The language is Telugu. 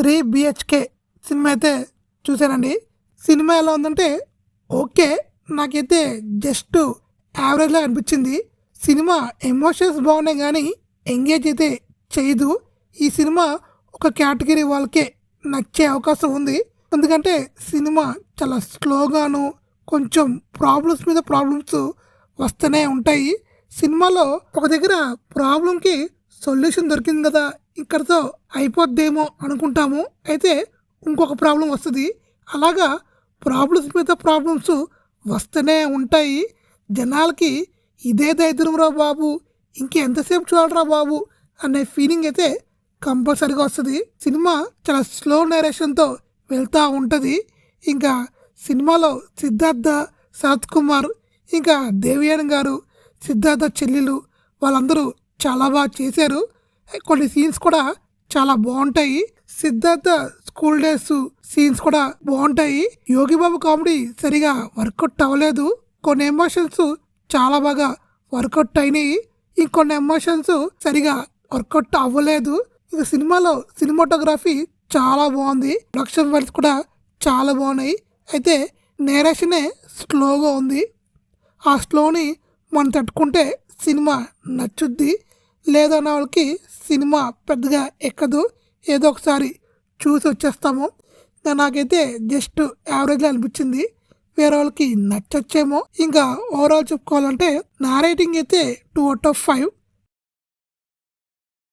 త్రీ బిహెచ్కే సినిమా అయితే చూశానండి. సినిమా ఎలా ఉందంటే ఓకే, నాకైతే జస్ట్ యావరేజ్లా అనిపించింది. సినిమా ఎమోషన్స్ బాగున్నాయి కానీ ఎంగేజ్ అయితే చేయదు. ఈ సినిమా ఒక కేటగిరీ వాళ్ళకే నచ్చే అవకాశం ఉంది. ఎందుకంటే సినిమా చాలా స్లోగాను, కొంచెం ప్రాబ్లమ్స్ మీద ప్రాబ్లమ్స్ వస్తూనే ఉంటాయి. సినిమాలో ఒక దగ్గర ప్రాబ్లంకి సొల్యూషన్ దొరికింది కదా, ఇక్కడితో అయిపోద్దేమో అనుకుంటాము. అయితే ఇంకొక ప్రాబ్లం వస్తుంది. అలాగా ప్రాబ్లమ్స్ మీద ప్రాబ్లమ్స్ వస్తూనే ఉంటాయి. జనాలకి ఇదే దరిద్రంరా బాబు, ఇంకెంతసేపు చూడరా బాబు అనే ఫీలింగ్ అయితే కంపల్సరీగా వస్తుంది. సినిమా చాలా స్లో నేరేషన్తో వెళ్తూ ఉంటుంది. ఇంకా సినిమాలో సిద్ధార్థ, శరత్ కుమార్, ఇంకా దేవియాని గారు, సిద్ధార్థ చెల్లెలు వాళ్ళందరూ చాలా బాగా చేశారు. కొన్ని సీన్స్ కూడా చాలా బాగుంటాయి. సిద్ధార్థ స్కూల్ డేస్ సీన్స్ కూడా బాగుంటాయి. యోగి బాబు కామెడీ సరిగా వర్కౌట్ అవ్వలేదు. కొన్ని ఎమోషన్స్ చాలా బాగా వర్కౌట్ అయినాయి, ఇంకొన్ని ఎమోషన్స్ సరిగా వర్కౌట్ అవ్వలేదు. ఇక సినిమాలో సినిమాటోగ్రఫీ చాలా బాగుంది, ప్రొడక్షన్ వాల్యూస్ కూడా చాలా బాగున్నాయి. అయితే నేరేషనే స్లోగా ఉంది. ఆ స్లోని మనం తట్టుకుంటే సినిమా నచ్చుద్ది, లేదన్న వాళ్ళకి సినిమా పెద్దగా ఎక్కదు. ఏదో ఒకసారి చూసి వచ్చేస్తాము. నాకైతే జస్ట్ యావరేజ్గా అనిపించింది. వేరే వాళ్ళకి నచ్చొచ్చేమో. ఇంకా ఓవరాల్ చెప్పుకోవాలంటే నా రేటింగ్ అయితే 2/5.